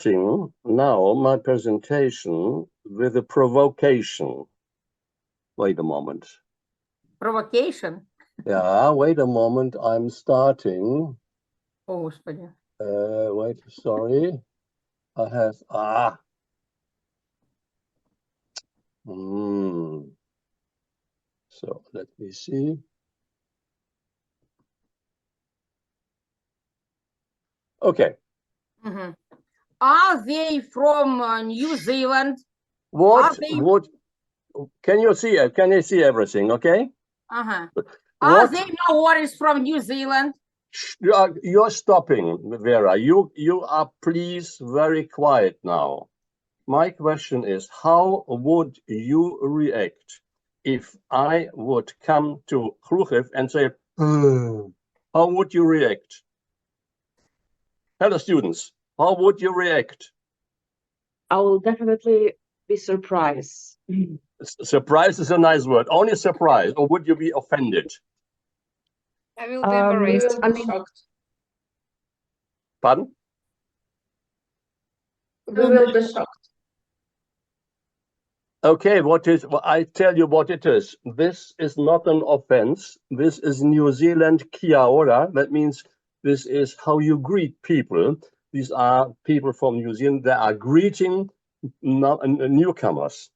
Now my presentation with a provocation. Wait a moment. Provocation? Yeah, wait a moment. I'm starting. О, Господи. Wait, sorry. I have, So let me see. Okay. Mhm. Are they from New Zealand? What can you see? Can you see everything? Okay. Are What they Maoris from New Zealand? you're stopping, Vera. You are please very quiet now. My question is, how would you react if I would come to Khrushchev and say, how would you react? Hello, students. How would you react? I will definitely be surprised. Surprise is a nice word. Only surprise, or would you be offended? I will be embarrassed. I mean, shocked. Pardon? We will be shocked. Okay, well, I tell you what it is. This is not an offense. This is New Zealand kia ora. That means this is how you greet people. These are people from New Zealand that are greeting newcomers.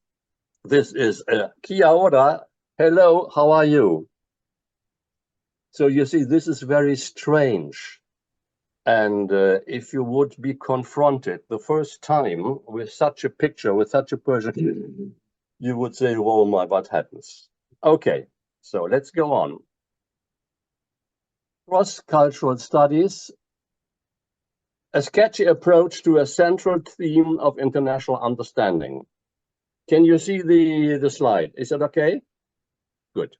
This is kia ora. Hello, how are you? So you see, this is very strange. And if you would be confronted the first time with such a picture, with such a person, you would say, oh my, what happens? Okay, so let's go on. Cross-cultural studies, a sketchy approach to a central theme of international understanding. Can you see the slide? Is it okay? Good.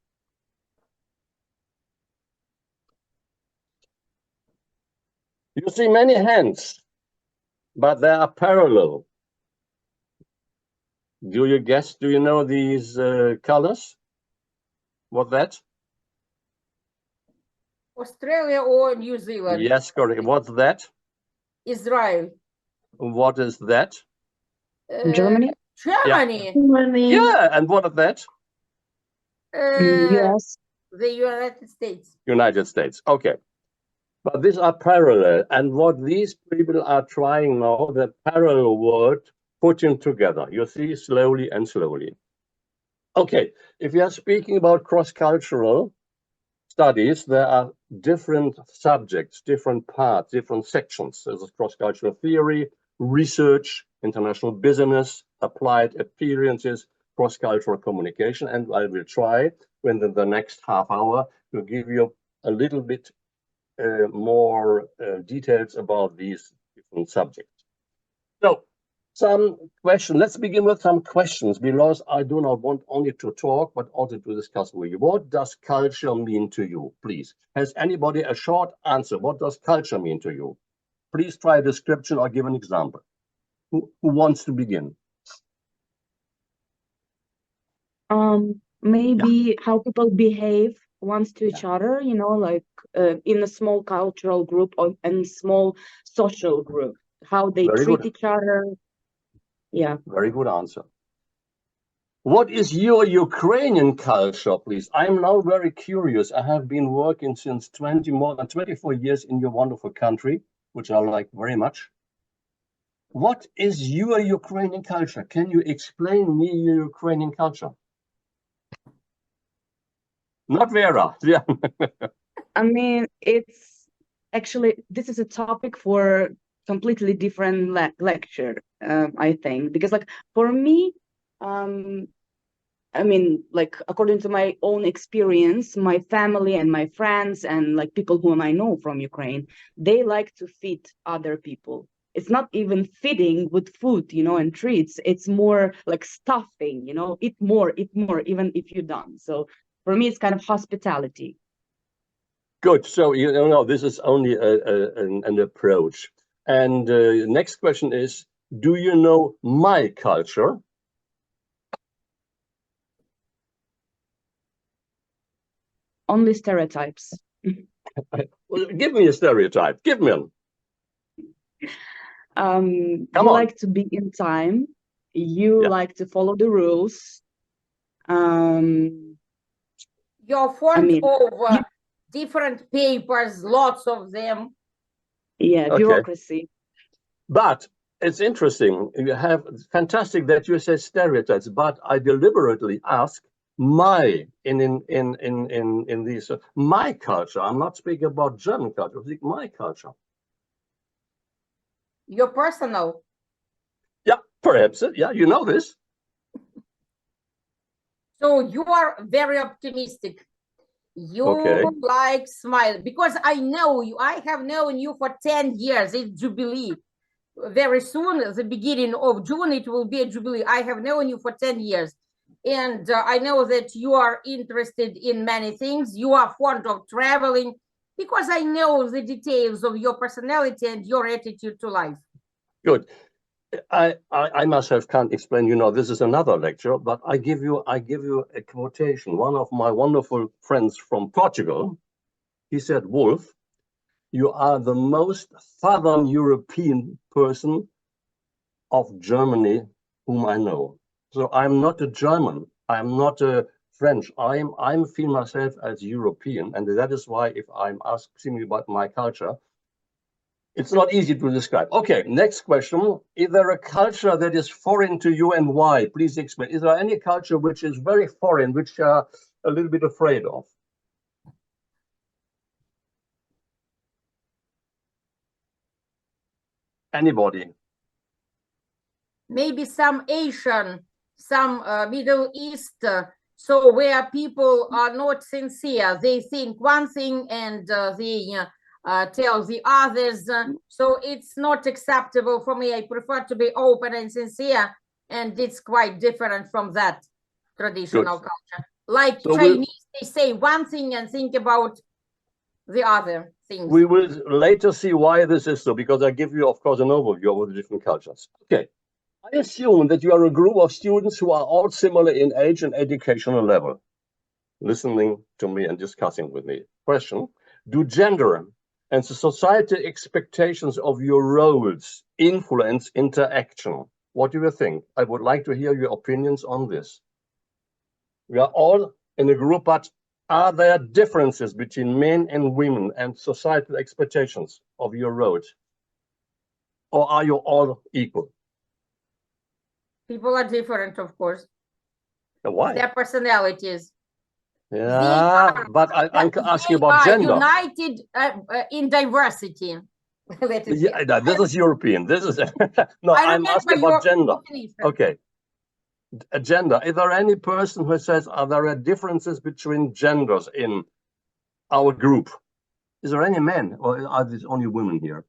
You see many hands, but they are parallel. Do you guess, do you know these colors? What that? Australia or New Zealand? Yes, correct. What's that? Israel. What is that? Germany? Germany. Yeah, and what is that? US. The United States. United States. Okay. But these are parallel. And what these people are trying now, the parallel word, putting together. You see, slowly and slowly. Okay. If you are speaking about cross-cultural studies, there are different subjects, different parts, different sections. There's cross-cultural theory, research, international business, applied experiences, cross-cultural communication. And I will try within the next half hour to give you a little bit more details about these different subjects. So, some questions. Let's begin with some questions, because I do not want only to talk, but also to discuss with you. What does culture mean to you, please? Has anybody a short answer? What does culture mean to you? Please try a description or give an example. Who wants to begin? Maybe how people behave once to each other, you know, like in a small cultural group or in small social group, how they treat each other. Yeah. Very good answer. What is your Ukrainian culture, please? I'm now very curious. I have been working since more than 24 years in your wonderful country, which I like very much. What is your Ukrainian culture? Can you explain me your Ukrainian culture? Not Vera. Yeah. I mean, it's actually, this is a topic for completely different lecture, I think, because like for me, I mean, like according to my own experience, my family and my friends and like people whom I know from Ukraine, they like to feed other people. It's not even feeding with food, you know, and treats. It's more like stuffing, you know, eat more, even if you're done. So for me, it's kind of hospitality. Good. So, you know, this is only an approach. And next question is, do you know my culture? Only stereotypes. Well, give me a stereotype. Give me one. You Come on. like to be in time. You Yeah. like to follow the rules. You're fond mean, of you- different papers, lots of them. Yeah, Okay. bureaucracy. But it's interesting. You have fantastic that you say stereotypes, but I deliberately ask my in these my culture. I'm not speaking about German culture. I speak my culture. Your personal. Yeah, perhaps. Yeah, you know this. So you are very optimistic. You Okay. like smile because I know you. I have known you for 10 years. It's Jubilee. Very soon, the beginning of June, it will be a Jubilee. I have known you for 10 years. And I know that you are interested in many things. You are fond of traveling because I know the details of your personality and your attitude to life. Good. I myself can't explain, you know, this is another lecture, but I give you a quotation. One of my wonderful friends from Portugal, he said, Wolf, you are the most southern European person of Germany whom I know. So I'm not a German. I'm not a French. I'm feel myself as European, and that is why if I'm asking you about my culture, it's not easy to describe. Okay, next question. Is there a culture that is foreign to you and why? Please explain. Is there any culture which is very foreign, which you are a little bit afraid of? Anybody? Maybe some Asian, some Middle East, so where people are not sincere. They think one thing and they tell the others. So it's not acceptable for me. I prefer to be open and sincere, and it's quite different from that traditional culture. Like So Chinese, they say one thing and think about the other things. we will later see why this is so, because I give you, of course, an overview of the different cultures. Okay. I assume that you are a group of students who are all similar in age and educational level, listening to me and discussing with me. Question, do gender and the society expectations of your roles influence interaction? What do you think? I would like to hear your opinions on this. We are all in a group, but are there differences between men and women and societal expectations of your roles? Or are you all equal? People are different, of course. Why? Their personalities. Yeah, but I'm asking you about gender. United in diversity. Yeah, this is European. This is no. I'm asking about gender. Okay, gender. Is there any person who says are there differences between genders in our group? Is there any men, or are there only women here?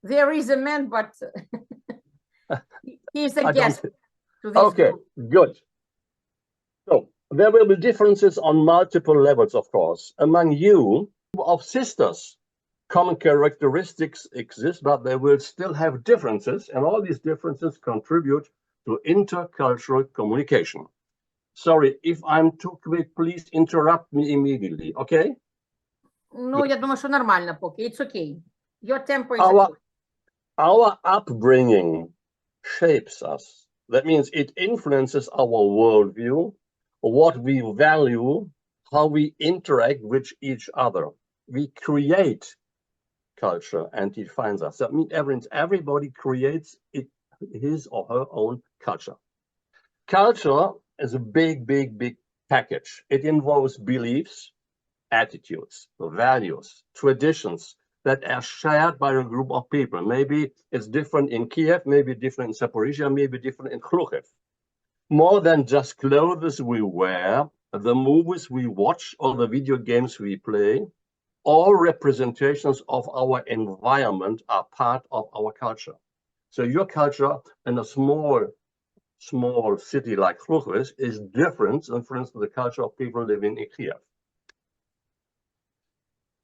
There is a man, but he's a guest. Okay, good. So there will be differences on multiple levels, of course. Among you, of sisters, common characteristics exist, but they will still have differences, and all these differences contribute to intercultural communication. Sorry, if I'm too quick, please interrupt me immediately, okay? Ну, я думаю, что нормально поки. It's okay. Your tempo is okay. Our upbringing shapes us. That means it influences our worldview, what we value, how we interact with each other. We create culture and defines us. That means everybody creates his or her own culture. Culture is a big, big, big package. It involves beliefs, attitudes, values, traditions that are shared by a group of people. Maybe it's different in Kiev, maybe different in Zaporizhia, maybe different in Kharkiv. More than just clothes we wear, the movies we watch, or the video games we play, all representations of our environment are part of our culture. So your culture in a small city like Kharkiv is different than, for instance, the culture of people living in Kiev.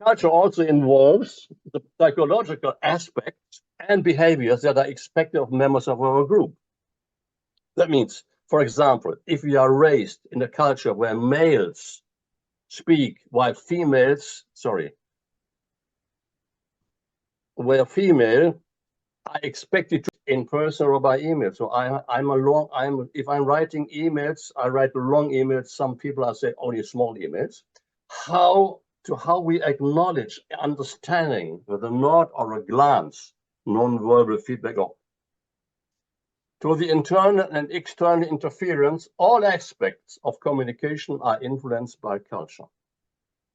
Culture also involves the psychological aspects and behaviors that are expected of members of our group. That means, for example, if we are raised in a culture where males speak while females, where female I expect it to in person or by email. So if I'm writing emails, I write long emails. Some people are saying only small emails. How we acknowledge understanding with a nod or a glance, non-verbal feedback, or to the internal and external interference, all aspects of communication are influenced by culture.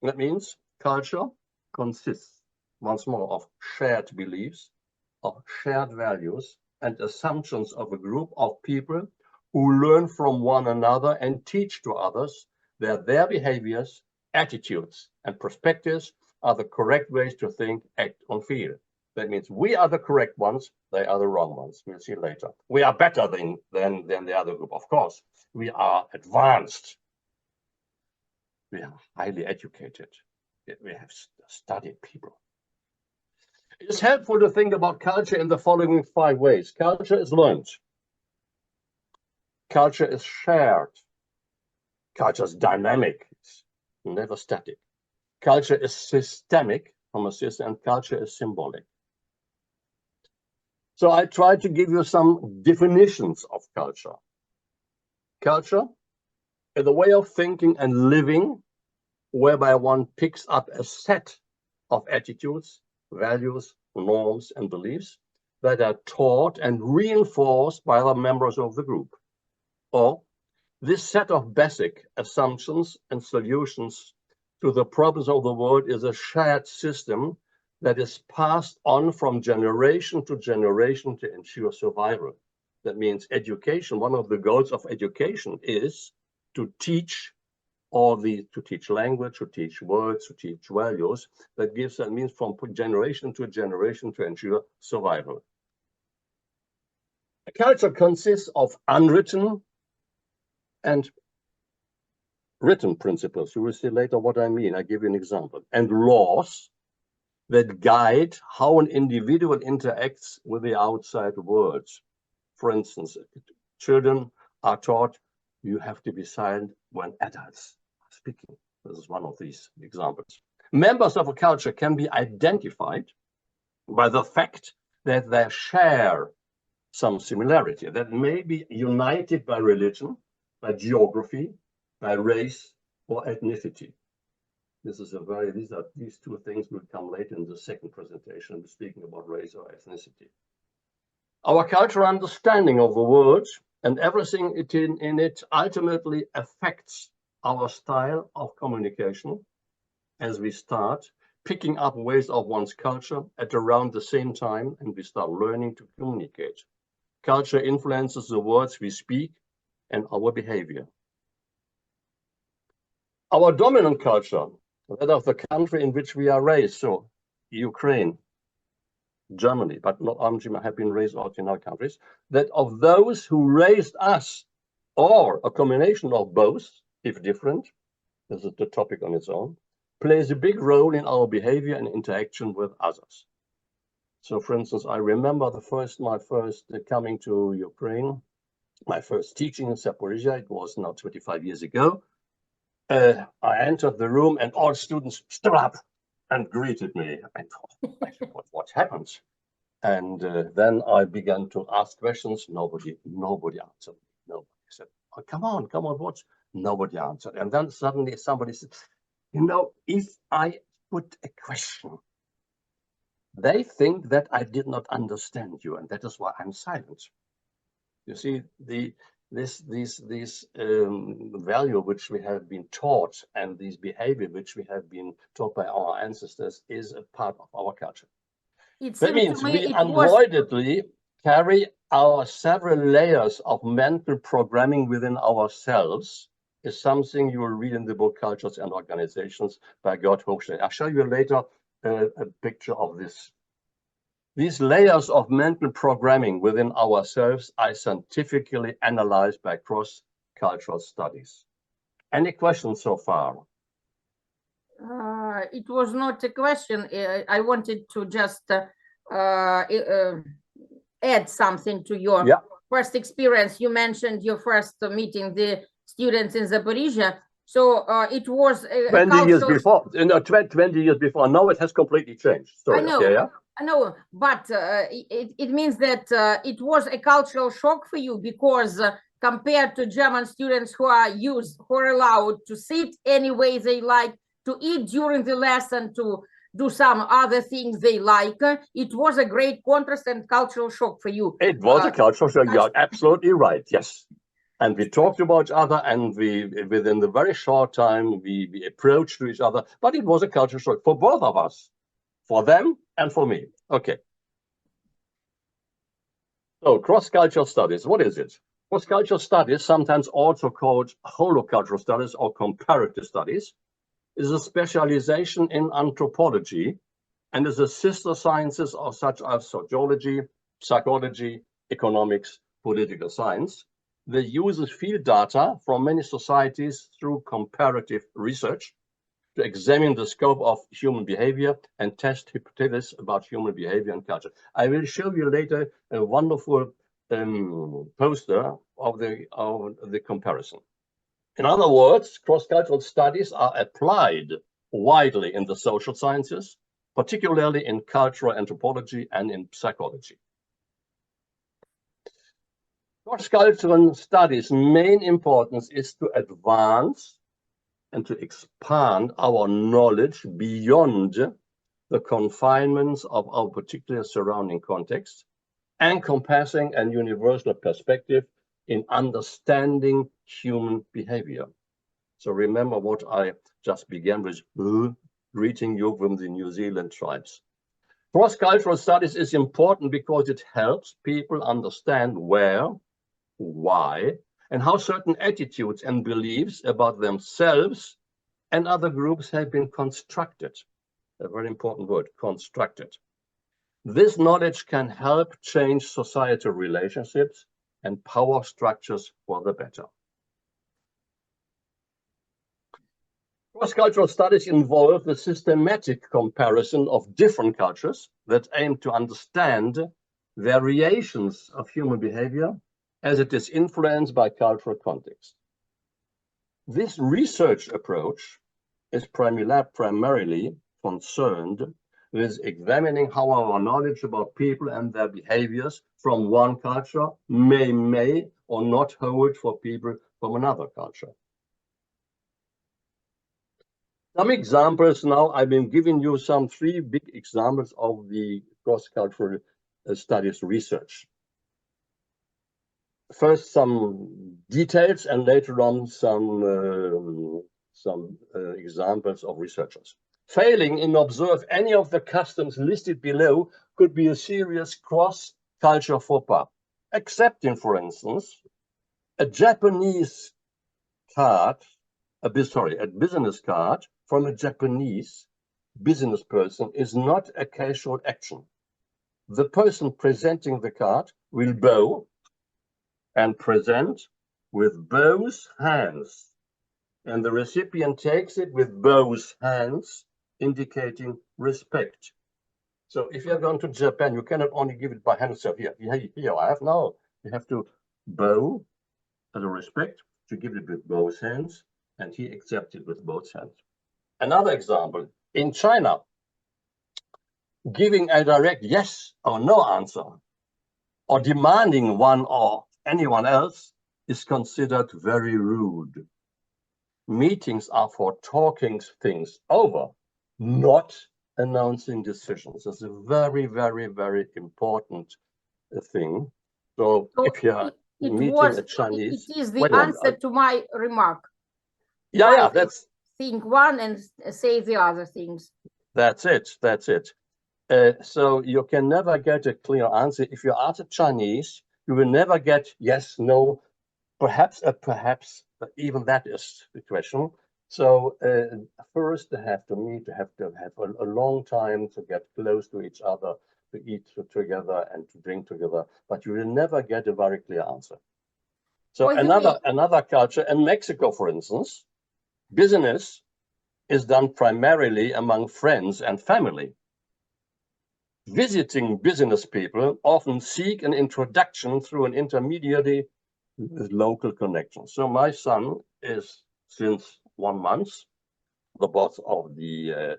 That means culture consists, once more, of shared beliefs, of shared values and assumptions of a group of people who learn from one another and teach to others that their behaviors, attitudes, and perspectives are the correct ways to think, act, and feel. That means we are the correct ones, they are the wrong ones. We'll see later. We are better than the other group, of course. We are advanced. We are highly educated. We have studied people. It is helpful to think about culture in the following 5 ways. Culture is learned. Culture is shared. Culture is dynamic, it's never static. Culture is systemic, from a system, and culture is symbolic. So I try to give you some definitions of culture. Culture is a way of thinking and living whereby one picks up a set of attitudes, values, norms, and beliefs that are taught and reinforced by the members of the group. Or this set of basic assumptions and solutions to the problems of the world is a shared system that is passed on from generation to generation to ensure survival. That means education. One of the goals of education is to teach to teach language, to teach words, to teach values. That means from generation to generation to ensure survival. A culture consists of unwritten and written principles. You will see later what I mean. I give you an example. And laws that guide how an individual interacts with the outside world. For instance, children are taught you have to be silent when adults are speaking. This is one of these examples. Members of a culture can be identified by the fact that they share some similarity, that may be united by religion, by geography, by race, or ethnicity. These 2 things will come later in the second presentation, speaking about race or ethnicity. Our cultural understanding of the world and everything in it ultimately affects our style of communication as we start picking up ways of one's culture at around the same time, and we start learning to communicate. Culture influences the words we speak and our behavior. Our dominant culture, that of the country in which we are raised, so Ukraine, Germany, but not Germany, have been raised out in our countries, that of those who raised us, or a combination of both, if different, this is the topic on its own, plays a big role in our behavior and interaction with others. So, for instance, I remember my first coming to Ukraine, my first teaching in Zaporizhia. It was now 25 years ago. I entered the room and all students stood up and greeted me. I thought, what happened? And then I began to ask questions. Nobody answered. Nobody said, oh, come on, what? Nobody answered. And then suddenly somebody said, if I put a question, they think that I did not understand you, and that is why I'm silent. You see, this value which we have been taught and this behavior which we have been taught by our ancestors is a part of our culture. That means we unavoidably carry our several layers of mental programming within ourselves. Is something you will read in the book Cultures and Organizations by Gerd Hochstetter. I'll show you later a picture of this. These layers of mental programming within ourselves are scientifically analyzed by cross-cultural studies. Any questions so far? It was not a question. I wanted to just add something to your first experience. You mentioned your first meeting the students in Zaporizhia. So it was 20 years before. 20 years before. Now it has completely changed. Sorry. I know. No, but it means that it was a cultural shock for you because compared to German students who are allowed to sit any way they like, to eat during the lesson, to do some other things they like, it was a great contrast and cultural shock for you. It was a cultural shock. You're absolutely right. Yes. And we talked about each other, and within the very short time, we approached to each other. But it was a cultural shock for both of us, for them and for me. Okay. So cross-cultural studies, what is it? Cross-cultural studies, sometimes also called holocultural studies or comparative studies, is a specialization in anthropology and is a sister sciences of such as sociology, psychology, economics, political science. That uses field data from many societies through comparative research to examine the scope of human behavior and test hypotheses about human behavior and culture. I will show you later a wonderful poster of the comparison. In other words, cross-cultural studies are applied widely in the social sciences, particularly in cultural anthropology and in psychology. Cross-cultural studies' main importance is to advance and to expand our knowledge beyond the confinements of our particular surrounding context, encompassing a universal perspective in understanding human behavior. So remember what I just began with, greeting you from the New Zealand tribes. Cross-cultural studies is important because it helps people understand where, why, and how certain attitudes and beliefs about themselves and other groups have been constructed. A very important word, constructed. This knowledge can help change societal relationships and power structures for the better. Cross-cultural studies involve the systematic comparison of different cultures that aim to understand variations of human behavior as it is influenced by cultural context. This research approach is primarily concerned with examining how our knowledge about people and their behaviors from one culture may or not hold for people from another culture. Some examples now, I've been giving you some 3 big examples of the cross-cultural studies research. First, some details, and later on some examples of researchers. Failing in observe any of the customs listed below could be a serious cross-culture faux pas, accepting, for instance, a Japanese card, a business card from a Japanese business person is not a casual action. The person presenting the card will bow and present with both hands, and the recipient takes it with both hands, indicating respect. So if you're going to Japan, you cannot only give it by hand. So here I have now. You have to bow as a respect, to give it with both hands, and he accepted with both hands. Another example, in China, giving a direct yes or no answer or demanding one or anyone else is considered very rude. Meetings are for talking things over, not announcing decisions. It's a very, very, very important thing. So if you're meeting a Chinese... It is the answer to my remark. Yeah, that's... Think one and say the other things. That's it. So you can never get a clear answer. If you ask a Chinese, you will never get yes, no, perhaps, even that is the question. So first they have to meet, they have to have a long time to get close to each other, to eat together and to drink together, but you will never get a very clear answer. So another culture, in Mexico, for instance, business is done primarily among friends and family. Visiting business people often seek an introduction through an intermediary with local connections. So my son is, since 1 month, the boss of the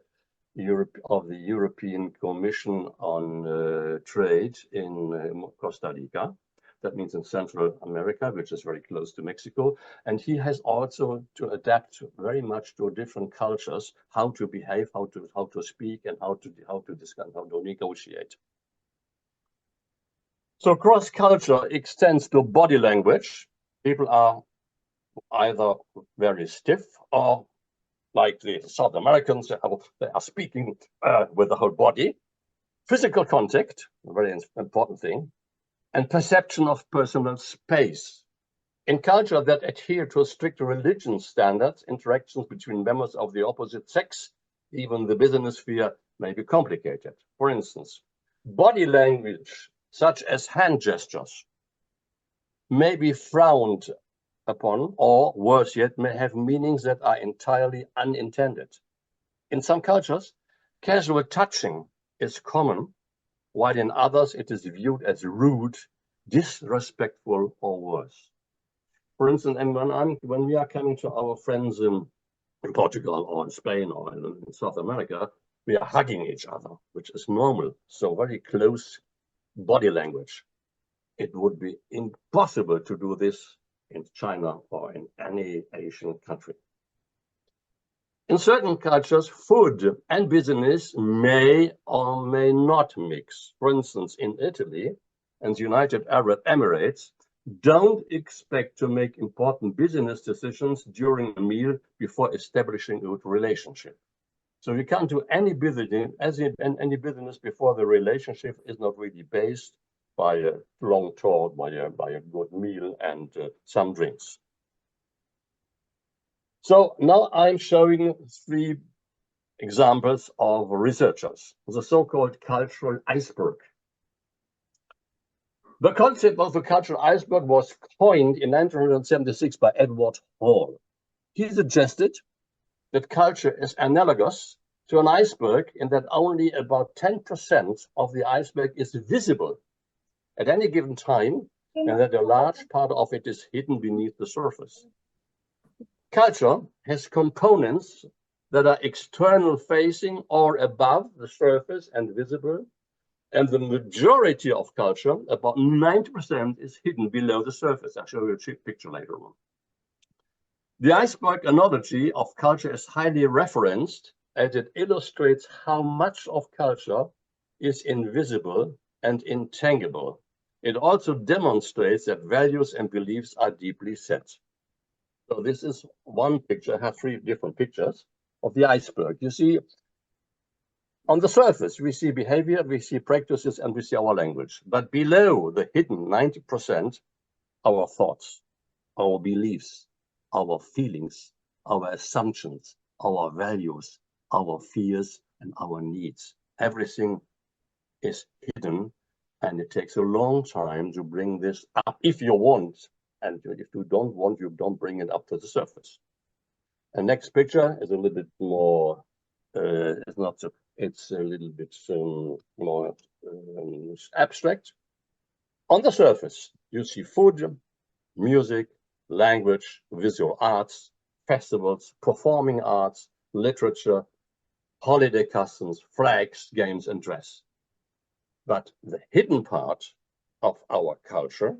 the European Commission on Trade in Costa Rica. That means in Central America, which is very close to Mexico. And he has also to adapt very much to different cultures, how to behave, how to speak, and how to discuss, how to negotiate. So cross-culture extends to body language. People are either very stiff or, like the South Americans, they are speaking with the whole body. Physical contact, a very important thing, and perception of personal space. In culture that adhere to strict religion standards, interactions between members of the opposite sex, even the business sphere, may be complicated. For instance, body language, such as hand gestures, may be frowned upon, or worse yet, may have meanings that are entirely unintended. In some cultures, casual touching is common, while in others it is viewed as rude, disrespectful, or worse. For instance, and when we are coming to our friends in Portugal or in Spain or in South America, we are hugging each other, which is normal. So very close body language. It would be impossible to do this in China or in any Asian country. In certain cultures, food and business may or may not mix. For instance, in Italy and the United Arab Emirates, don't expect to make important business decisions during a meal before establishing a relationship. So you can't do any business before the relationship is not really based by a long talk, by a good meal and some drinks. So now I'm showing 3 examples of researchers, the so-called cultural iceberg. The concept of the cultural iceberg was coined in 1976 by Edward Hall. He suggested that culture is analogous to an iceberg in that only about 10% of the iceberg is visible at any given time, and that a large part of it is hidden beneath the surface. Culture has components that are external facing or above the surface and visible, and the majority of culture, about 90%, is hidden below the surface. I'll show you a picture later on. The iceberg analogy of culture is highly referenced as it illustrates how much of culture is invisible and intangible. It also demonstrates that values and beliefs are deeply set. So this is one picture. I have 3 different pictures of the iceberg. You see, on the surface, we see behavior, we see practices, and we see our language. But below the hidden 90%, our thoughts, our beliefs, our feelings, our assumptions, our values, our fears, and our needs. Everything is hidden, and it takes a long time to bring this up if you want. And if you don't want, you don't bring it up to the surface. The next picture is a little bit more, it's a little bit more abstract. On the surface, you see food, music, language, visual arts, festivals, performing arts, literature, holiday customs, flags, games, and dress. But the hidden part of our culture,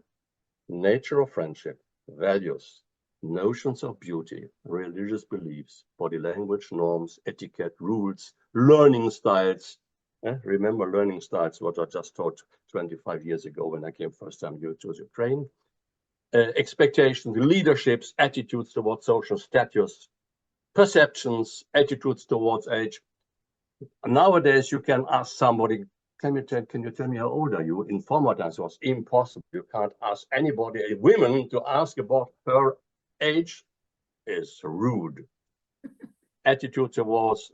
nature of friendship, values, notions of beauty, religious beliefs, body language, norms, etiquette, rules, learning styles. Remember learning styles, what I just taught 25 years ago when I came first time to Ukraine. Expectations, leaderships, attitudes towards social status, perceptions, attitudes towards age. Nowadays, you can ask somebody, can you tell me how old are you? In former times, it was impossible. You can't ask anybody, a woman, to ask about her age is rude. Attitude towards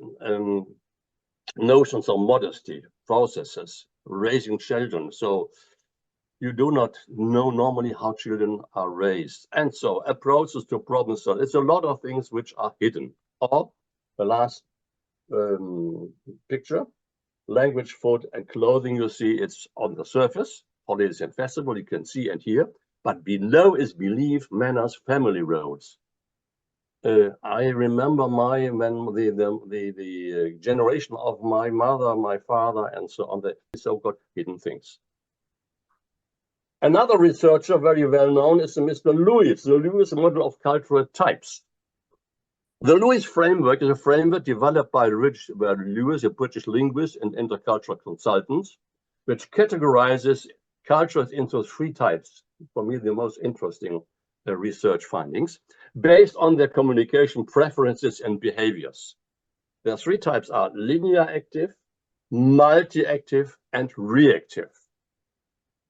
notions of modesty, processes, raising children. So you do not know normally how children are raised. And so approaches to problem solving. It's a lot of things which are hidden. Or the last picture, language, food, and clothing, you see it's on the surface, holidays and festival, you can see and hear, but below is belief, manners, family roles. I remember when the generation of my mother, my father, and so on, the so-called hidden things. Another researcher, very well known, is Mr. Lewis, the Lewis model of cultural types. The Lewis framework is a framework developed by Lewis, a British linguist and intercultural consultant, which categorizes cultures into 3 types. For me, the most interesting research findings, based on their communication preferences and behaviors. The 3 types are linear active, multi-active, and reactive.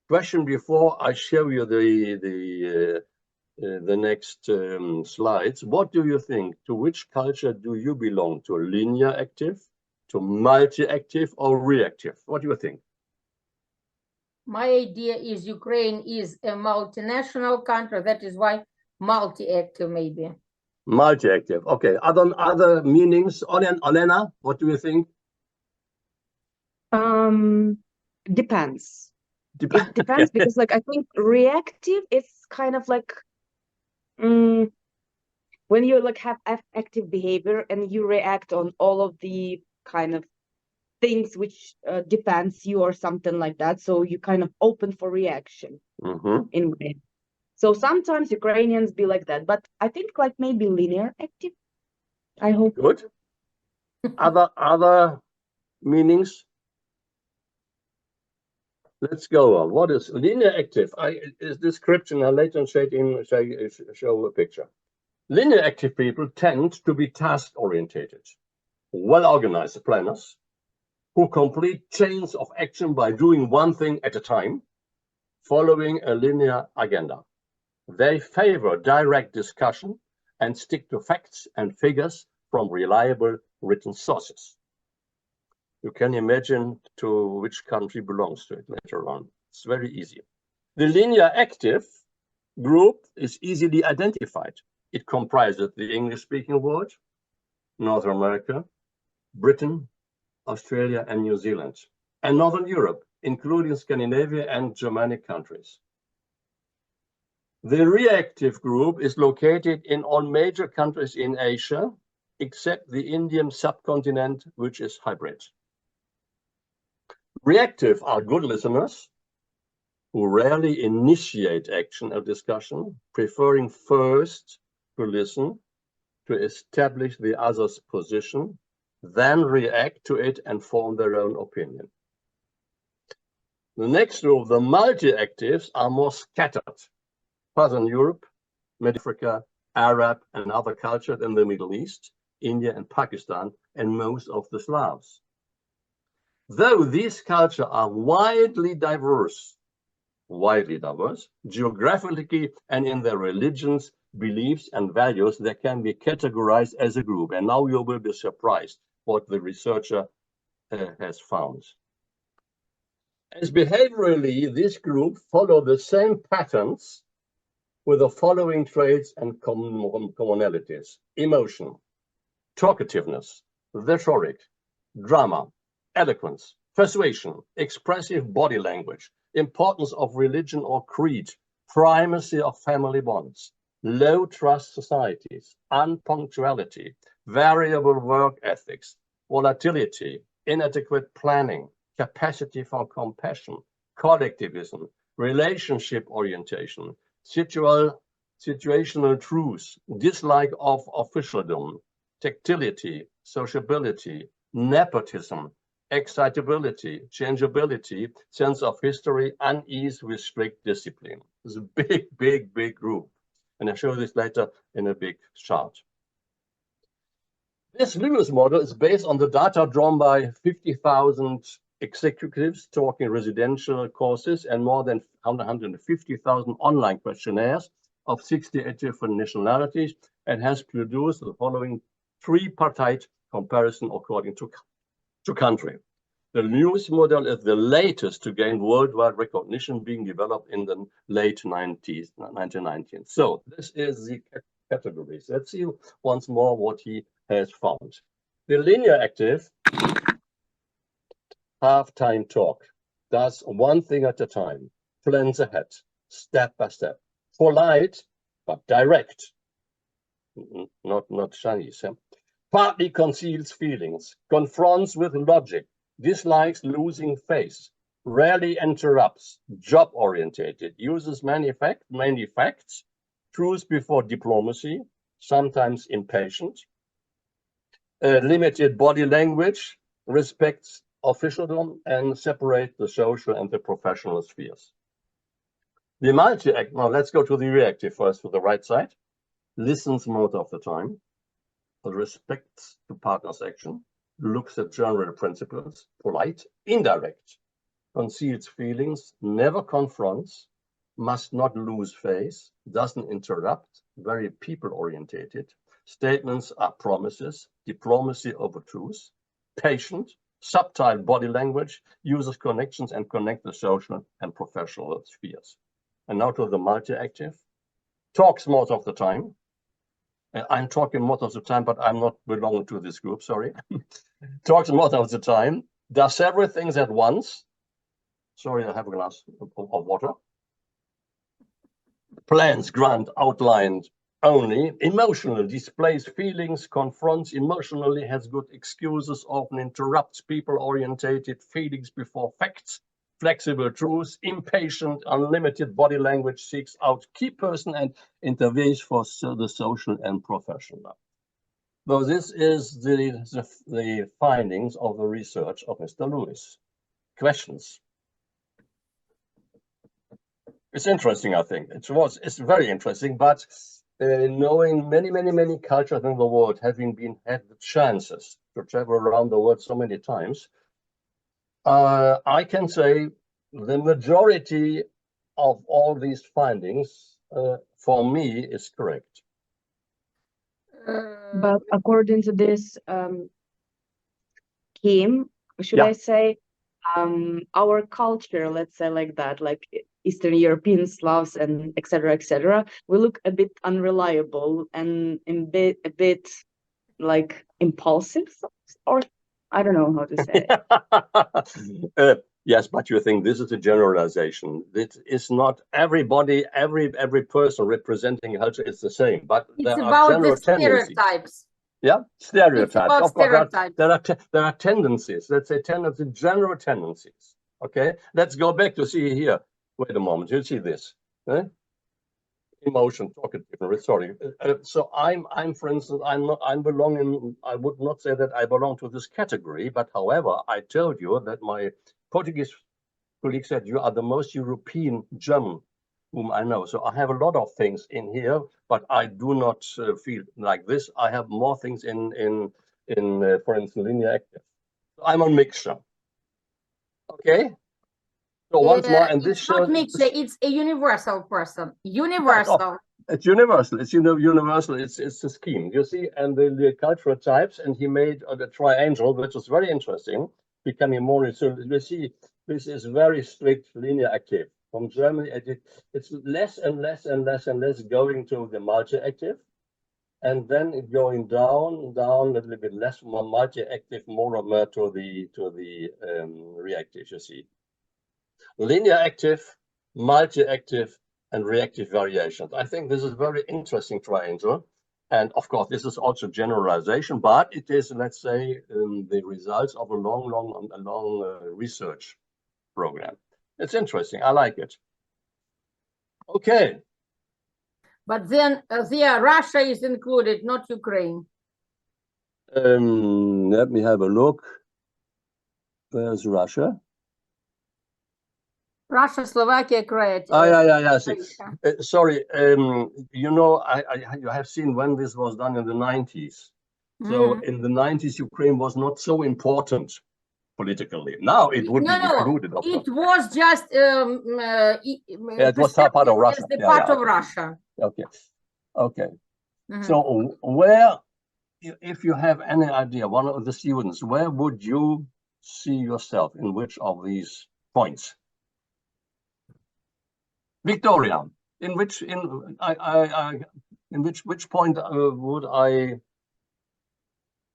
Question before I show you the next slides. What do you think? To which culture do you belong? To linear active, to multi-active, or reactive? What do you think? My idea is Ukraine is a multinational country. That is why multi-active maybe. Multi-active. Okay. Other meanings? Olena, what do you think? Depends. It depends because like I think reactive is kind of like when you like have active behavior and you react on all of the kind of things which defends you or something like that. So you kind of open for reaction in way. So sometimes Ukrainians be like that, but I think like maybe linear active. I hope. Good. Other meanings? Let's go on. What is linear active? Is description. I later show a picture. Linear active people tend to be task orientated, well-organized planners who complete chains of action by doing one thing at a time, following a linear agenda. They favor direct discussion and stick to facts and figures from reliable written sources. You can imagine to which country belongs to it later on. It's very easy. The linear active group is easily identified. It comprises the English-speaking world, North America, Britain, Australia, and New Zealand, and Northern Europe, including Scandinavia and Germanic countries. The reactive group is located in all major countries in Asia, except the Indian subcontinent, which is hybrid. Reactive are good listeners who rarely initiate action or discussion, preferring first to listen, to establish the other's position, then react to it and form their own opinion. The next group, the multi-actives, are more scattered. Southern Europe, Middle Africa, Arab and other cultures in the Middle East, India and Pakistan, and most of the Slavs. Though these cultures are widely diverse geographically and in their religions, beliefs and values, they can be categorized as a group. And now you will be surprised what the researcher has found. As behaviorally, this group follow the same patterns with the following traits and commonalities: emotion, talkativeness, rhetoric, drama, eloquence, persuasion, expressive body language, importance of religion or creed, primacy of family bonds, low trust societies, unpunctuality, variable work ethics, volatility, inadequate planning, capacity for compassion, collectivism, relationship orientation, situational truth, dislike of officialdom, tactility, sociability, nepotism, excitability, changeability, sense of history, unease with strict discipline. It's a big group. And I show this later in a big chart. This Lewis model is based on the data drawn by 50,000 executives talking residential courses and more than 150,000 online questionnaires of 68 different nationalities, and has produced the following tripartite comparison according to country. The Lewis model is the latest to gain worldwide recognition, being developed in the late 1990s. So this is the categories. Let's see once more what he has found. The linear active, half-time talk, does one thing at a time, plans ahead, step by step, polite but direct, not Chinese. Partly conceals feelings, confronts with logic, dislikes losing face, rarely interrupts, job-orientated, uses many facts, truth before diplomacy, sometimes impatient, limited body language, respects officialdom, and separates the social and the professional spheres. The multi-act, now let's go to the reactive first, to the right side. Listens most of the time, respects the partner's action, looks at general principles, polite, indirect, conceals feelings, never confronts, must not lose face, doesn't interrupt, very people-orientated. Statements are promises, diplomacy over truth, patient, subtle body language, uses connections and connect the social and professional spheres. And now to the multi-active. Talks most of the time. I'm talking most of the time, but I'm not belonging to this group, sorry. Talks most of the time, does several things at once. Sorry, I have a glass of water. Plans, grand, outlined only. Emotional, displays feelings, confronts emotionally, has good excuses, often interrupts, people-orientated, feelings before facts, flexible truth, impatient, unlimited body language, seeks out key person and intervenes for the social and professional. So this is the findings of the research of Mr. Lewis. Questions? It's interesting, I think. It's very interesting, but knowing many cultures in the world, having had the chances to travel around the world so many times, I can say the majority of all these findings, for me, is correct. But according to this scheme, should Yeah. I say, our culture, let's say like that, like Eastern European Slavs and etc., we look a bit unreliable and a bit like impulsive, or I don't know how to say. Yes, but you think this is a generalization. It is not everybody, every person representing culture is the same, but It's there are about general the tendencies. stereotypes. Yeah, stereotypes. about Of course, stereotypes. there are tendencies. Let's say general tendencies. Okay, let's go back to see here. Wait a moment. You see this? Emotion, talkative. Sorry. So I'm, for instance, I'm belonging. I would not say that I belong to this category, but however, I told you that my Portuguese colleague said you are the most European German whom I know. So I have a lot of things in here, but I do not feel like this. I have more things in for instance, linear active. I'm a mixture. Okay. So once more, and this It's not shows mixture, it's a universal person. Universal. it's universal. It's universal. It's a scheme. You see, and the cultural types, and he made the triangle, which is very interesting, becoming more. So you see, this is very strict linear active. From Germany, it's less and less and less and less going to the multi-active, and then it going down a little bit less, more multi-active, more and more to the reactive. You see, linear active, multi-active, and reactive variations. I think this is a very interesting triangle. And of course, this is also generalization, but it is, let's say, the results of a long research program. It's interesting. I like it. Okay. But then there, Russia is included, not Ukraine. Let me have a look. Where's Russia? Russia, Slovakia, Croatia. Oh, yeah. See, sorry. You know, you have seen when this was done in the 90s. So in the 90s, Ukraine was not so important politically. Now it would be included. Of it was just it was part of Russia. The part of Russia. Okay. So where, if you have any idea, one of the students, where would you see yourself in which of these points? Victoria, in which point would I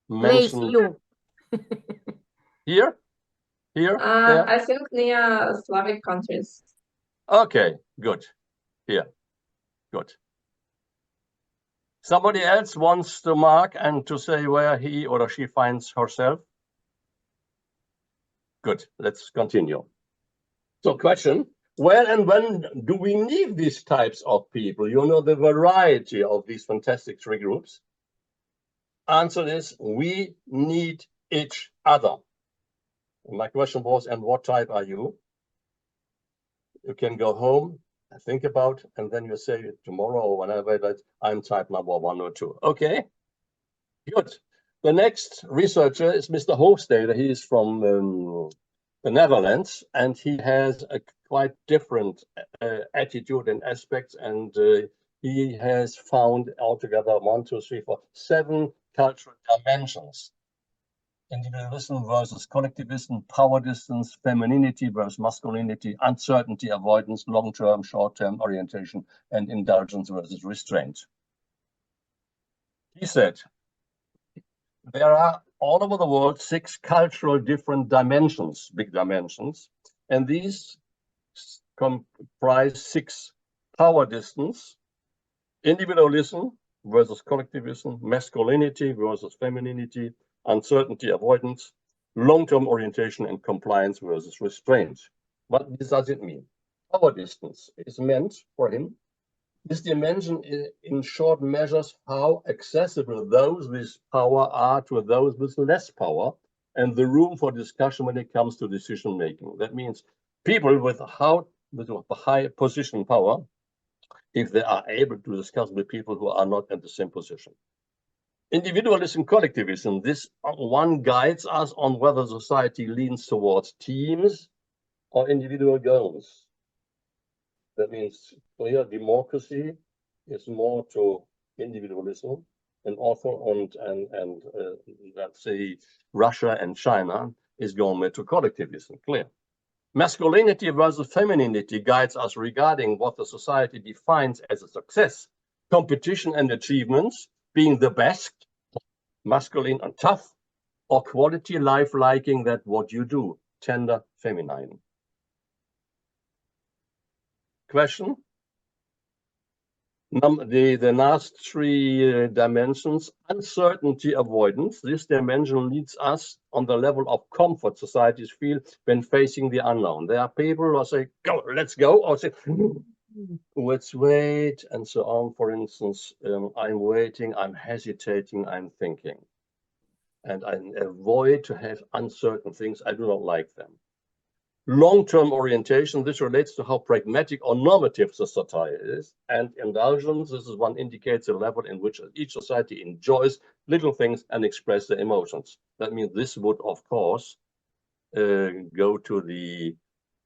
mention you? Here? There? I think near Slavic countries. Okay, good. Here, good. Somebody else wants to mark and to say where he or she finds herself? Good, let's continue. So question, where and when do we need these types of people? You know the variety of these fantastic three groups. Answer is, we need each other. And my question was, and what type are you? You can go home and think about, and then you say tomorrow or whenever that I'm type number 1 or 2. Okay, good. The next researcher is Mr. Hofstede. He is from the Netherlands, and he has a quite different attitude and aspects, and he has found altogether 1, 2, 3, 4, 7 cultural dimensions. Individualism versus collectivism, power distance, femininity versus masculinity, uncertainty, avoidance, long-term, short-term orientation, and indulgence versus restraint. He said, there are all over the world 6 cultural different dimensions, big dimensions, and these comprise 6: power distance, individualism versus collectivism, masculinity versus femininity, uncertainty, avoidance, long-term orientation, and compliance versus restraint. What does it mean? Power distance is meant for him. This dimension in short measures how accessible those with power are to those with less power, and the room for discussion when it comes to decision making. That means people with high position power, if they are able to discuss with people who are not in the same position. Individualism, collectivism, this one guides us on whether society leans towards teams or individual goals. That means clear democracy is more to individualism, and let's say Russia and China is going more to collectivism, clear. Masculinity versus femininity guides us regarding what the society defines as a success. Competition and achievements, being the best, masculine and tough, or quality life liking that what you do, tender, feminine. Question? The last 3 dimensions, uncertainty avoidance. This dimension leads us on the level of comfort societies feel when facing the unknown. There are people who say, go, let's go, or say, let's wait, and so on. For instance, I'm waiting, I'm hesitating, I'm thinking. And I avoid to have uncertain things. I do not like them. Long-term orientation, this relates to how pragmatic or normative the society is. And indulgence, this is one indicates a level in which each society enjoys little things and express their emotions. That means this would, of course, go to this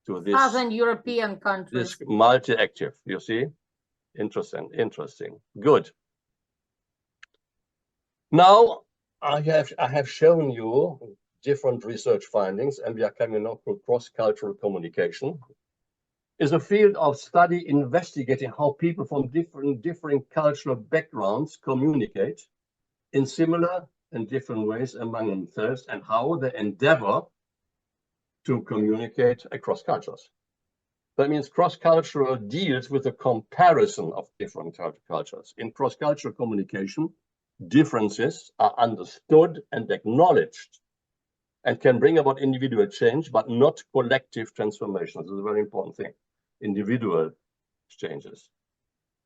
Southern European countries. This multi-active, you see? Interesting. Good. Now, I have shown you different research findings, and we are coming up with cross-cultural communication. Is a field of study investigating how people from different cultural backgrounds communicate in similar and different ways among themselves, and how they endeavor to communicate across cultures. That means cross-cultural deals with the comparison of different cultures. In cross-cultural communication, differences are understood and acknowledged and can bring about individual change, but not collective transformation. This is a very important thing, individual changes.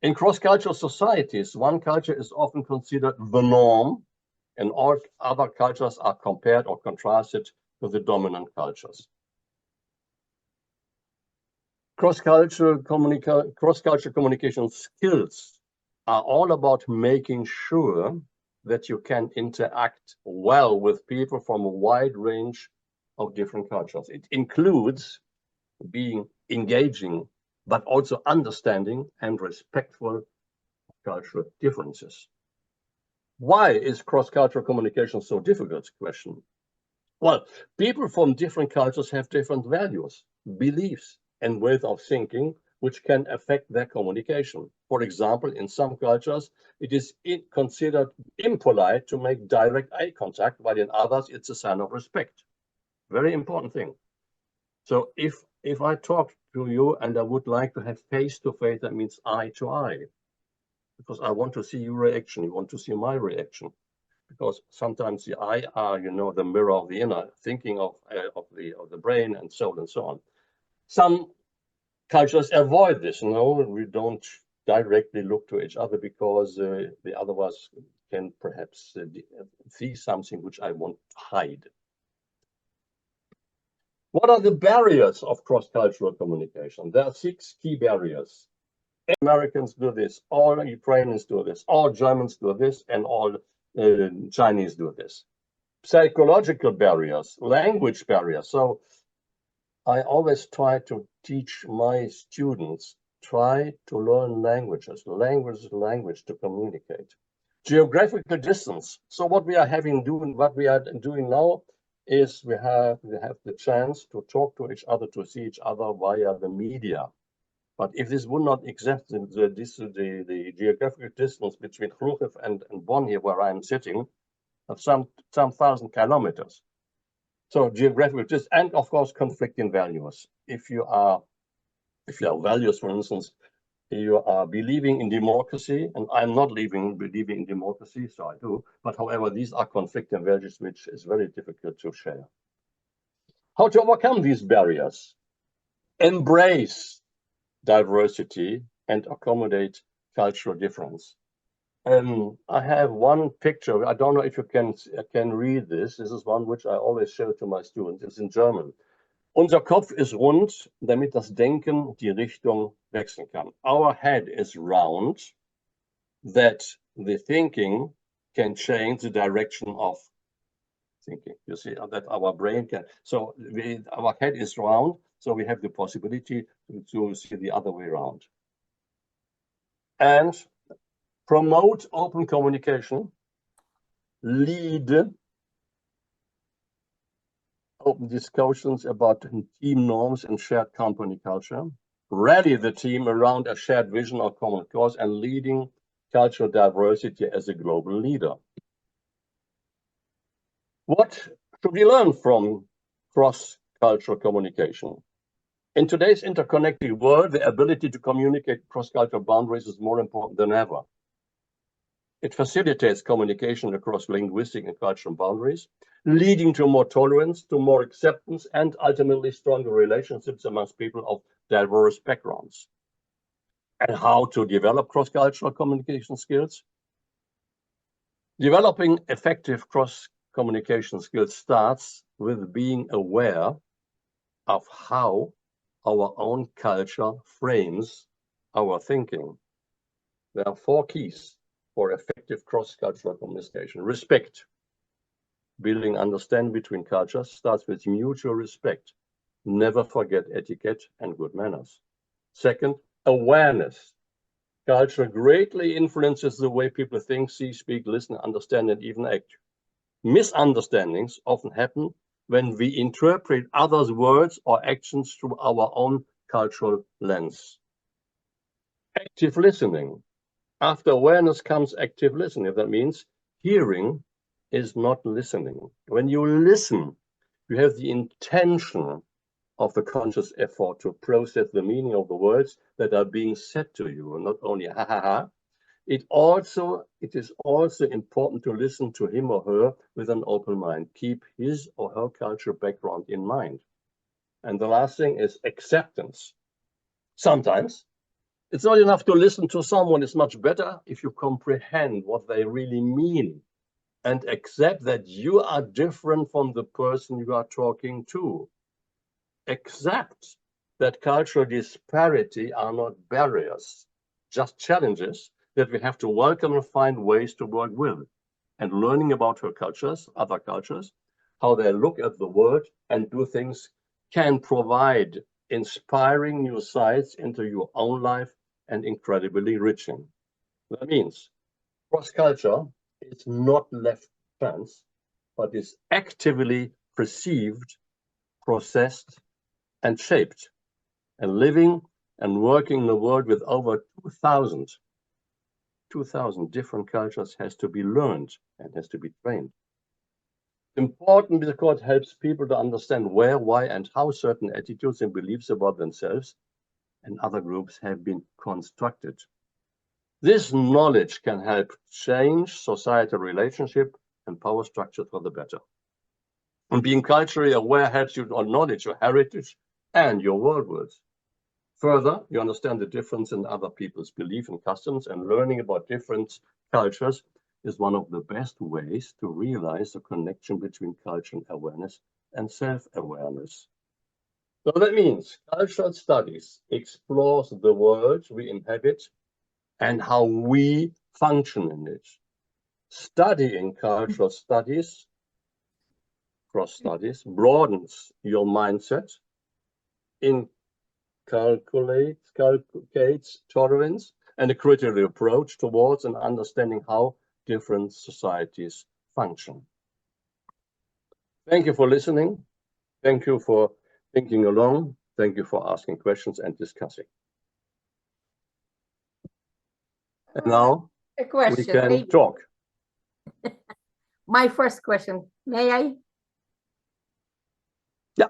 In cross-cultural societies, one culture is often considered the norm, and all other cultures are compared or contrasted with the dominant cultures. Cross-cultural communication skills are all about making sure that you can interact well with people from a wide range of different cultures. It includes being engaging, but also understanding and respectful of cultural differences. Why is cross-cultural communication so difficult? Question. Well, people from different cultures have different values, beliefs, and ways of thinking, which can affect their communication. For example, in some cultures, it is considered impolite to make direct eye contact, while in others, it's a sign of respect. Very important thing. So if I talk to you and I would like to have face-to-face, that means eye to eye. because I want to see your reaction. You want to see my reaction, because sometimes the eye are, the mirror of the inner thinking of the brain and soul and so on. Some cultures avoid this. No, we don't directly look to each other because the other ones can perhaps see something which I want to hide. What are the barriers of cross-cultural communication? There are 6 key barriers. Americans do this, all Ukrainians do this, all Germans do this, and all Chinese do this. Psychological barriers, language barriers. So I always try to teach my students, try to learn languages, language to communicate. Geographical distance. So what we are doing now is we have the chance to talk to each other, to see each other via the media. But if this would not exist, the geographical distance between Kharkiv and Bonn here, where I'm sitting, of some 1,000 kilometers. So geographical distance, and of course conflicting values. If you have values, for instance, you are believing in democracy, and I'm not believing in democracy, so I do. But however, these are conflicting values which is very difficult to share. How to overcome these barriers? Embrace diversity and accommodate cultural difference. I have one picture. I don't know if you can read this. This is one which I always show to my students. It's in German. Unser Kopf ist rund, damit das Denken die Richtung wechseln kann. Our head is round, that the thinking can change the direction of thinking. You see that our brain can. So our head is round, so we have the possibility to see the other way around. And promote open communication, lead open discussions about team norms and shared company culture, rally the team around a shared vision or common cause, and leading cultural diversity as a global leader. What should we learn from cross-cultural communication? In today's interconnected world, the ability to communicate cross-cultural boundaries is more important than ever. It facilitates communication across linguistic and cultural boundaries, leading to more tolerance, to more acceptance, and ultimately stronger relationships amongst people of diverse backgrounds. And how to develop cross-cultural communication skills? Developing effective cross-communication skills starts with being aware of how our own culture frames our thinking. There are 4 keys for effective cross-cultural communication. Respect. Building understanding between cultures starts with mutual respect. Never forget etiquette and good manners. Second, awareness. Culture greatly influences the way people think, see, speak, listen, understand, and even act. Misunderstandings often happen when we interpret others' words or actions through our own cultural lens. Active listening. After awareness comes active listening. That means hearing is not listening. When you listen, you have the intention of the conscious effort to process the meaning of the words that are being said to you, and not only ha ha ha. It is also important to listen to him or her with an open mind. Keep his or her cultural background in mind. And the last thing is acceptance. Sometimes it's not enough to listen to someone. It's much better if you comprehend what they really mean and accept that you are different from the person you are talking to. Accept that cultural disparity are not barriers, just challenges that we have to welcome and find ways to work with. And learning about her cultures, other cultures, how they look at the world and do things can provide inspiring new sights into your own life and incredibly enriching. That means cross-culture is not left chance, but is actively perceived, processed, and shaped. And living and working in the world with over 2,000 different cultures has to be learned and has to be trained. Important because it helps people to understand where, why, and how certain attitudes and beliefs about themselves and other groups have been constructed. This knowledge can help change societal relationship and power structure for the better. And being culturally aware helps you to acknowledge your heritage and your worldviews. Further, you understand the difference in other people's beliefs and customs, and learning about different cultures is one of the best ways to realize the connection between cultural awareness and self-awareness. So that means cultural studies explores the world we inhabit and how we function in it. Studying cultural studies, cross studies, broadens your mindset, inculcates tolerance and a critical approach towards and understanding how different societies function. Thank you for listening. Thank you for thinking along. Thank you for asking questions and discussing. And now A question. we can maybe. talk. My first question, may I? Yeah.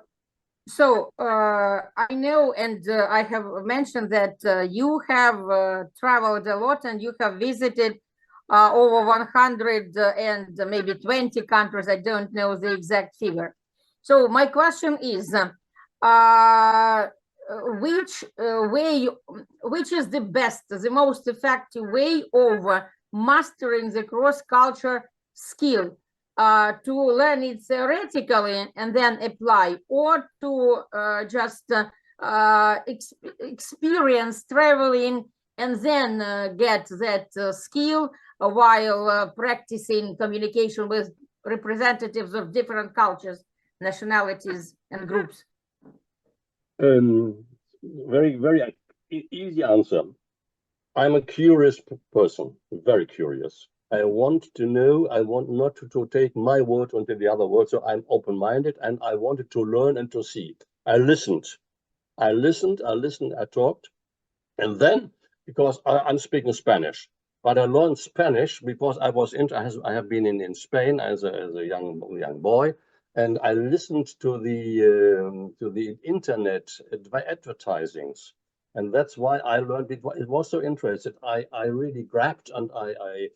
So I know, and I have mentioned that you have traveled a lot and you have visited over 100 and maybe 20 countries. I don't know the exact figure. So my question is, which is the best, the most effective way of mastering the cross-culture skill? To learn it theoretically and then apply, or to just experience traveling and then get that skill while practicing communication with representatives of different cultures, nationalities, and groups? Very, very easy answer. I'm a curious person, very curious. I want to know, I want not to take my word onto the other word, so I'm open-minded and I wanted to learn and to see. I listened, I talked, and then, because I'm speaking Spanish, but I learned Spanish because I have been in Spain as a young boy, and I listened to the internet advertisings. And that's why I learned it. It was so interesting. I really grabbed, and I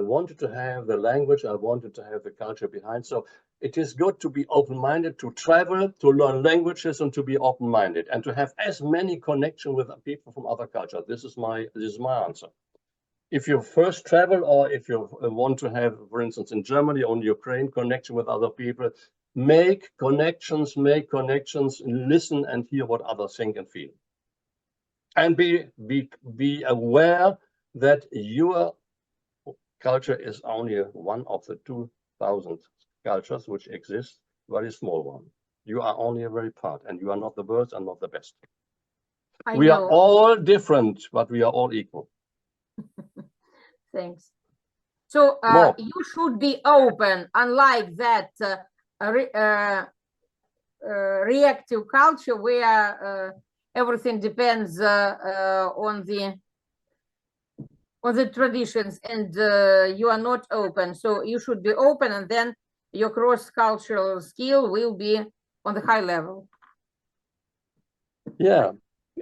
wanted to have the language. I wanted to have the culture behind. So it is good to be open-minded, to travel, to learn languages, and to be open-minded, and to have as many connections with people from other cultures. This is my answer. If you first travel, or if you want to have, for instance, in Germany or in Ukraine, connection with other people, make connections, listen and hear what others think and feel. And be aware that your culture is only one of the 2,000 cultures which exist, very small one. You are only a very part, and you are not the worst and not the best. We are all different, but we are all equal. Thanks. So you should be open, unlike that reactive culture where everything depends on the traditions, and you are not open. So you should be open, and then your cross-cultural skill will be on the high level. Yeah,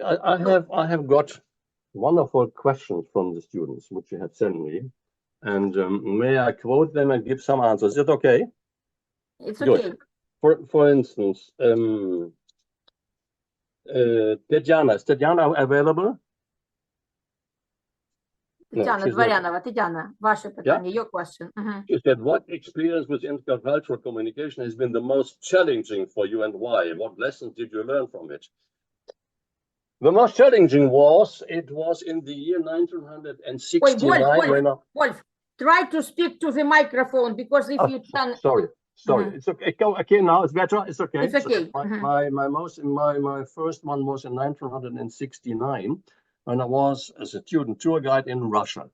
I have got wonderful questions from the students which you have sent me, and may I quote them and give some answers? Is it okay? It's okay. Good. For instance, Tatiana, is Tatiana available? Tatiana Dvaryanova, Tatiana, ваше питання, your question. She said, what experience with intercultural communication has been the most challenging for you, and why? What lessons did you learn from it? The most challenging was in the year 1969. Wolf, try to speak to the microphone, because if you can. Sorry. It's okay. Okay, now it's better. It's okay. It's okay. My first one was in 1969, when I was as a student tour guide in Russia,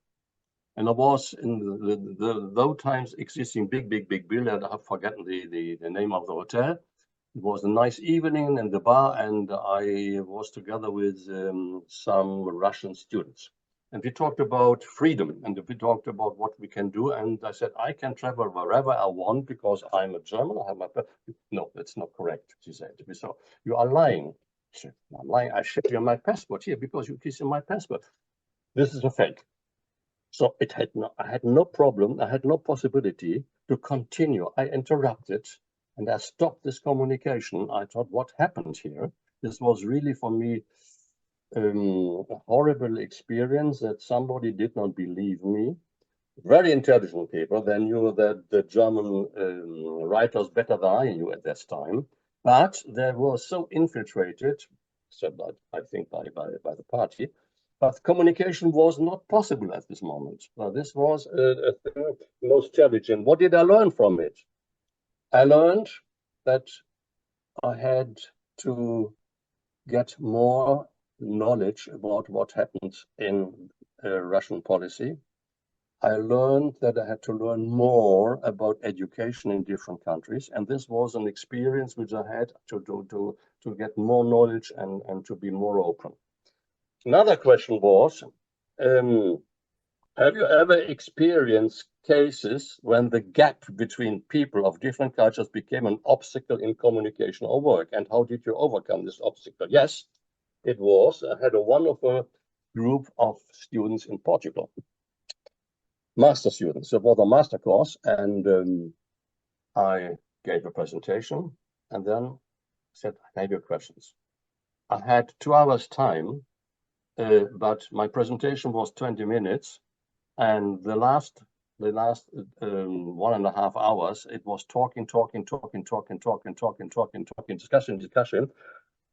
and I was in those times existing big building. I've forgotten the name of the hotel. It was a nice evening in the bar, and I was together with some Russian students. And we talked about freedom, and we talked about what we can do. And I said, I can travel wherever I want because I'm a German. I have my no, that's not correct, she said. So you are lying. I said, I'm lying. I showed you my passport here because you kissed my passport. This is a fake. So I had no problem, I had no possibility to continue. I interrupted and I stopped this communication. I thought, what happened here? This was really for me a horrible experience that somebody did not believe me. Very intelligent people. They knew that the German writers better than I knew at this time, but they were so infiltrated, so I think by the party, but communication was not possible at this moment. This was a thing most challenging. What did I learn from it? I learned that I had to get more knowledge about what happened in Russian policy. I learned that I had to learn more about education in different countries, and this was an experience which I had to get more knowledge and to be more open. Another question was, have you ever experienced cases when the gap between people of different cultures became an obstacle in communication or work, and how did you overcome this obstacle? Yes, it was. I had a wonderful group of students in Portugal. Master students. It was a master course, and I gave a presentation and then said, I have your questions. I had 2 hours time, but my presentation was 20 minutes, and the last 1.5 hours, it was talking, discussion.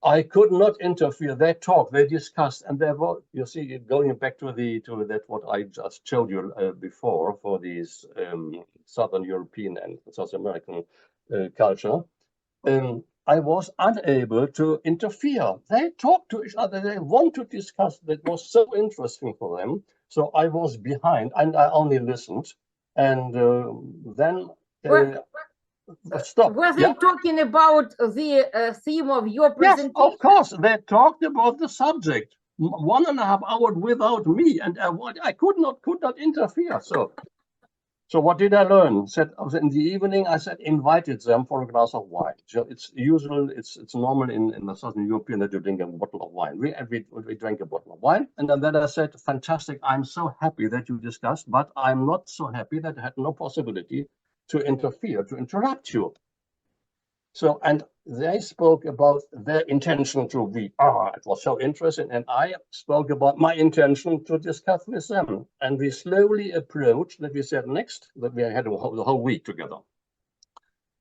I could not interfere. They talked, they discussed, and there was, you see, going back to that what I just showed you before for these Southern European and South American culture. I was unable to interfere. They talked to each other. They want to discuss. That was so interesting for them. So I was behind, and I only listened. And then. Stop. Were they talking about the theme of your presentation? Yes, of course. They talked about the subject 1.5 hours without me, and I could not interfere. So what did I learn? Said in the evening, I said invited them for a glass of wine. So it's usual, it's normal in the Southern European that you drink a bottle of wine. We drank a bottle of wine, and then I said, fantastic. I'm so happy that you discussed, but I'm not so happy that I had no possibility to interfere, to interrupt you. So, and they spoke about their intention to be, it was so interesting. And I spoke about my intention to discuss with them. And we slowly approached that we said next, that we had the whole week together.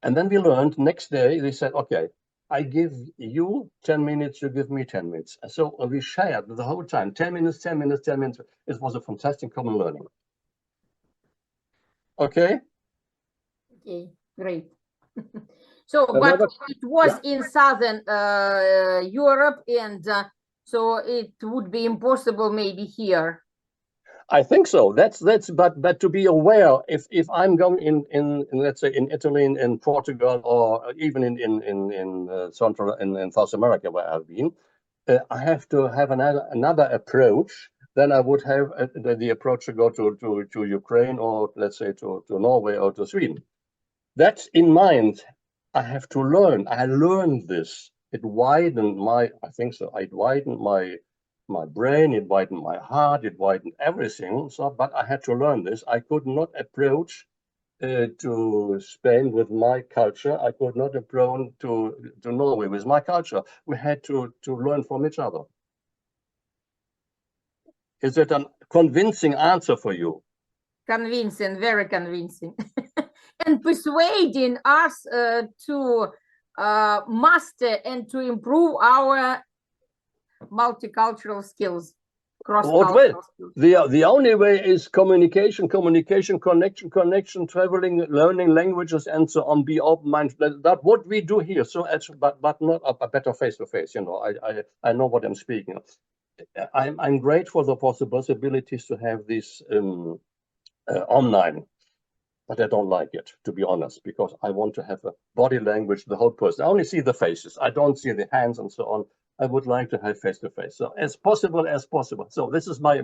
And then we learned next day, they said, okay, I give you 10 minutes, you give me 10 minutes. And so we shared the whole time, 10 minutes, 10 minutes, 10 minutes. It was a fantastic common learning. Okay? Okay, great. So, but it was in Southern Europe, and so it would be impossible maybe here. I think so. That's but to be aware, if I'm going in let's say in Italy, in Portugal, or even in Central in South America where I've been, I have to have another approach. Then I would have the approach to go to Ukraine, or let's say to Norway or to Sweden. That's in mind. I have to learn. I learned this. It widened my, I think so. It widened my brain. It widened my heart. It widened everything. So, but I had to learn this. I could not approach to Spain with my culture. I could not approach to Norway with my culture. We had to learn from each other. Is it a convincing answer for you? Convincing, very convincing. And persuading us to master and to improve our multicultural skills, cross-cultural skills. The only way is communication, connection, traveling, learning languages, and so on. Be open-minded. That's what we do here. So, but not a better face-to-face. You know, I know what I'm speaking of. I'm grateful for the possibilities to have this online. But I don't like it, to be honest, because I want to have a body language, the whole person. I only see the faces. I don't see the hands and so on. I would like to have face-to-face. So as possible as possible. So this is my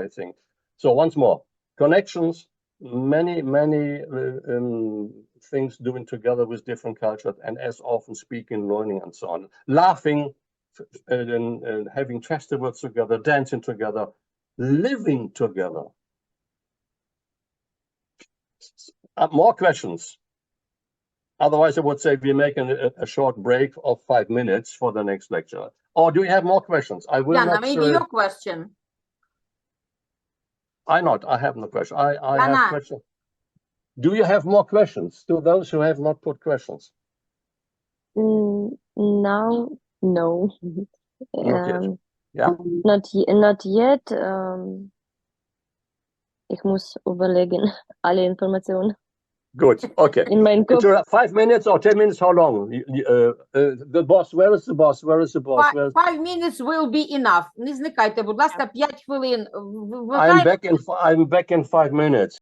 thing. So once more, connections, many things doing together with different cultures, and as often speaking, learning, and so on. Laughing, and having festivals together, dancing together, living together. More questions? Otherwise, I would say we make a short break of 5 minutes for the next lecture. Or do you have more questions? I will Jana, not. maybe your question. I have no question. I Jana. have question. Do you have more questions to those who have not put questions? Now, no. Okay. Ja? Not yet. Ich muss überlegen, alle Informationen Good. Okay. in meinem Kopf. 5 minutes or 10 minutes? How long? The boss. Where is the boss? Where is the boss? Where is... 5 minutes will be enough. Не зникайте, будь ласка, 5 хвилин. I'm back in 5 minutes.